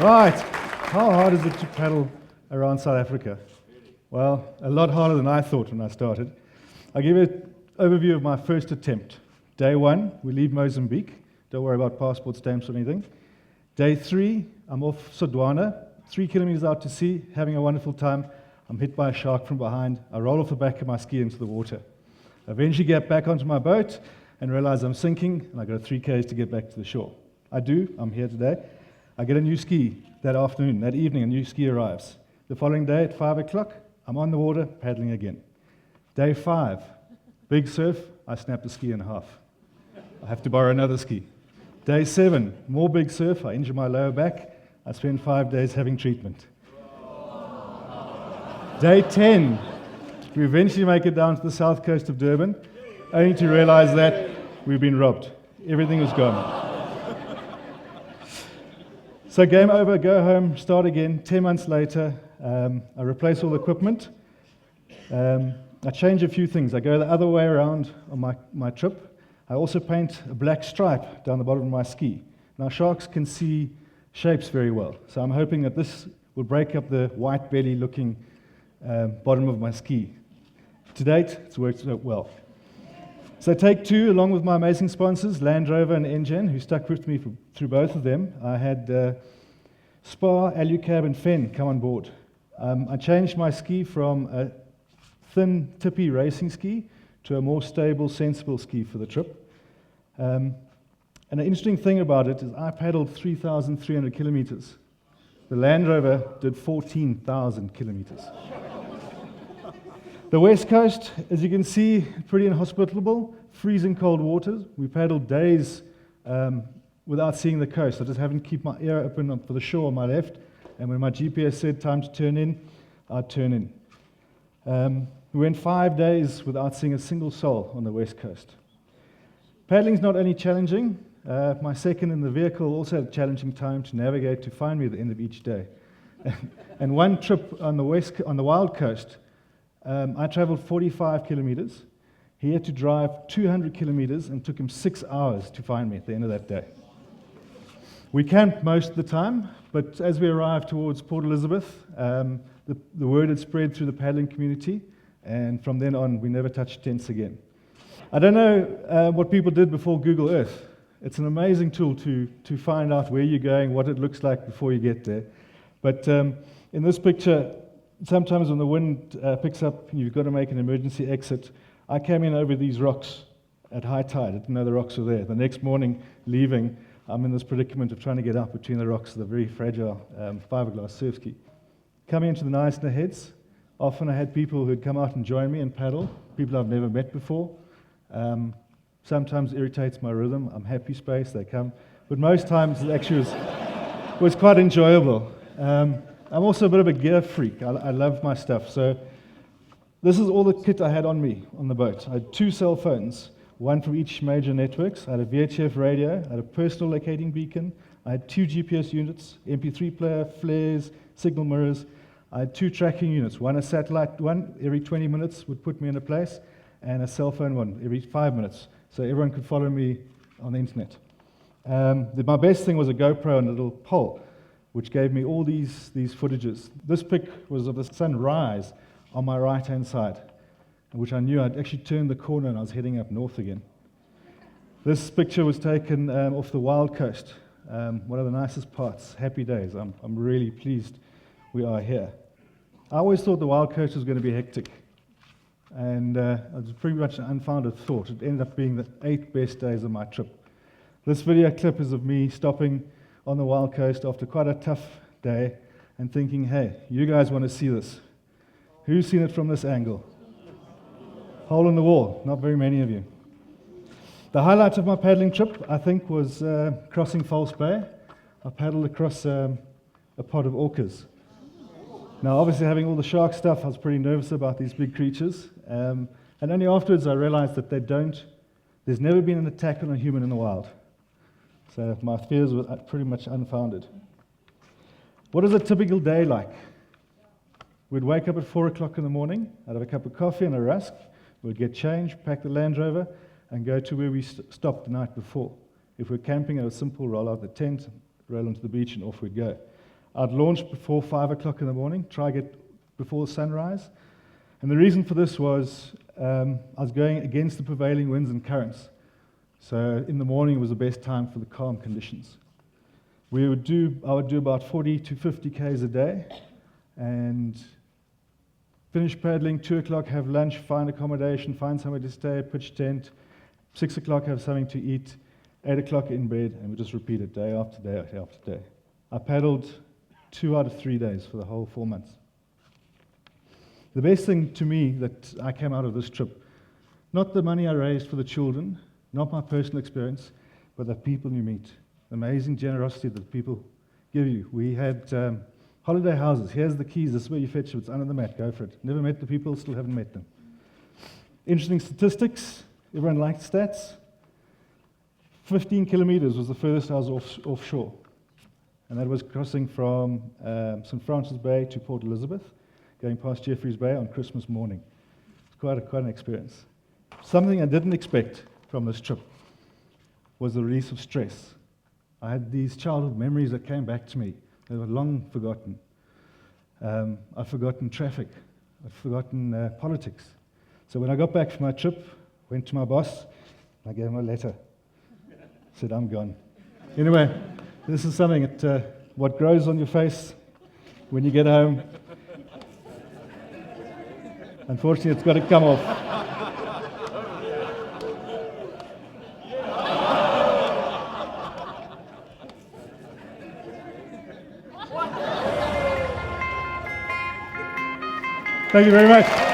Right, how hard is it to paddle around South Africa? Well, a lot harder than I thought when I started. I'll give you an overview of my first attempt. Day 1, we leave Mozambique. Don't worry about passport stamps or anything. Day 3, I'm off Sodwana, 3 kilometers out to sea, having a wonderful time. I'm hit by a shark from behind. I roll off the back of my ski into the water. I eventually get back onto my boat and realize I'm sinking, and I've got 3 k's to get back to the shore. I do, I'm here today. I get a new ski that afternoon. That evening, a new ski arrives. The following day at 5 o'clock, I'm on the water, paddling again. Day 5, big surf, I snap the ski in half. I have to borrow another ski. Day 7, more big surf, I injure my lower back. I spend 5 days having treatment. Day 10, we eventually make it down to the south coast of Durban, only to realize that we've been robbed. Everything was gone. So game over, go home, start again. 10 months later, I replace all the equipment. I change a few things. I go the other way around on my trip. I also paint a black stripe down the bottom of my ski. Now sharks can see shapes very well, so I'm hoping that this will break up the white belly looking bottom of my ski. To date, it's worked well. So take 2, along with my amazing sponsors, Land Rover and Engen, who stuck with me through both of them. I had Spar, Alucab and Fen come on board. I changed my ski from a thin, tippy racing ski to a more stable, sensible ski for the trip. And the interesting thing about it is I paddled 3,300 kilometers. The Land Rover did 14,000 kilometers. The West Coast, as you can see, pretty inhospitable, freezing cold waters. We paddled days without seeing the coast. I just happened to keep my ear open for the shore on my left, and when my GPS said time to turn in, I'd turn in. We went 5 days without seeing a single soul on the West Coast. Paddling's not only challenging, my second in the vehicle also had a challenging time to navigate to find me at the end of each day. And one trip on the Wild Coast, I traveled 45 kilometers. He had to drive 200 kilometers and took him 6 hours to find me at the end of that day. We camped most of the time, but as we arrived towards Port Elizabeth, the word had spread through the paddling community, and from then on, we never touched tents again. I don't know what people did before Google Earth. It's an amazing tool to find out where you're going, what it looks like before you get there. But in this picture, sometimes when the wind picks up and you've got to make an emergency exit, I came in over these rocks at high tide. I didn't know the rocks were there. The next morning, leaving, I'm in this predicament of trying to get up between the rocks with a very fragile fiberglass surf ski. Coming into the Knysna Heads, often I had people who'd come out and join me and paddle, people I've never met before. Sometimes it irritates my rhythm. I'm happy space, they come. But most times it actually was quite enjoyable. I'm also a bit of a gear freak. I love my stuff. So this is all the kit I had on me on the boat. I had 2 cell phones, one from each major networks. I had a VHF radio, I had a personal locating beacon, I had 2 GPS units, MP3 player, flares, signal mirrors. I had 2 tracking units, one a satellite one every 20 minutes would put me in a place, and a cell phone one every 5 minutes, so everyone could follow me on the internet. My best thing was a GoPro and a little pole, which gave me all these footages. This pic was of the sunrise on my right-hand side, which I knew I'd actually turned the corner and I was heading up north again. This picture was taken off the Wild Coast, one of the nicest parts, happy days. I'm really pleased we are here. I always thought the Wild Coast was going to be hectic, and it was pretty much an unfounded thought. It ended up being the 8 best days of my trip. This video clip is of me stopping on the Wild Coast after quite a tough day and thinking, hey, you guys want to see this. Who's seen it from this angle? Hole in the wall, not very many of you. The highlight of my paddling trip, I think, was crossing False Bay. I paddled across a pod of orcas. Now, obviously, having all the shark stuff, I was pretty nervous about these big creatures. And only afterwards I realized that there's never been an attack on a human in the wild. So my fears were pretty much unfounded. What is a typical day like? We'd wake up at 4 o'clock in the morning, I'd have a cup of coffee and a rusk, we'd get changed, pack the Land Rover, and go to where we stopped the night before. If we're camping, a simple roll out the tent, roll onto the beach, and off we'd go. I'd launch before 5 o'clock in the morning, try to get before sunrise. And the reason for this was I was going against the prevailing winds and currents. So in the morning was the best time for the calm conditions. I would do about 40 to 50 Ks a day, and finish paddling, 2 o'clock, have lunch, find accommodation, find somewhere to stay, pitch tent, 6 o'clock, have something to eat, 8 o'clock in bed, and we just repeat it day after day after day. I paddled 2 out of 3 days for the whole 4 months. The best thing to me that I came out of this trip, not the money I raised for the children, not my personal experience, but the people you meet. The amazing generosity that people give you. We had holiday houses. Here's the keys. This is where you fetch it. It's under the mat. Go for it. Never met the people. Still haven't met them. Interesting statistics. Everyone likes stats. 15 kilometers was the furthest I was offshore. And that was crossing from St. Francis Bay to Port Elizabeth, going past Jeffreys Bay on Christmas morning. It's quite an experience. Something I didn't expect from this trip was the release of stress. I had these childhood memories that came back to me. They were long forgotten. I've forgotten traffic. I've forgotten politics. So when I got back from my trip, went to my boss, I gave him a letter. Said, I'm gone. Anyway, this is something that what grows on your face when you get home. Unfortunately, it's got to come off. Thank you very much.